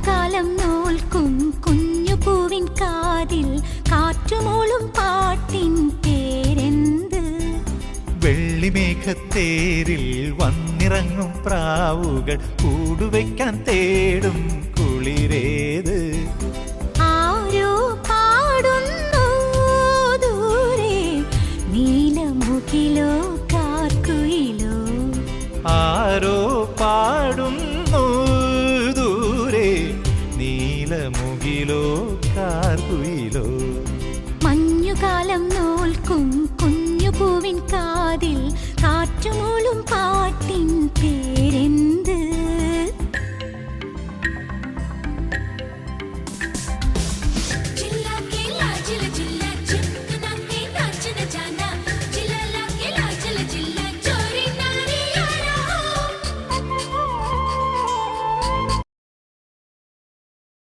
കാലം നോൽക്കും കുഞ്ഞു പൂവിൻ കാതിൽ കാറ്റുമൂളും പാട്ടിൻ പേരെന്ത്? വെള്ളിമേഘത്തേരിൽ വന്നിറങ്ങും പ്രാവുകൾ കൂടുവയ്ക്കാൻ തേടും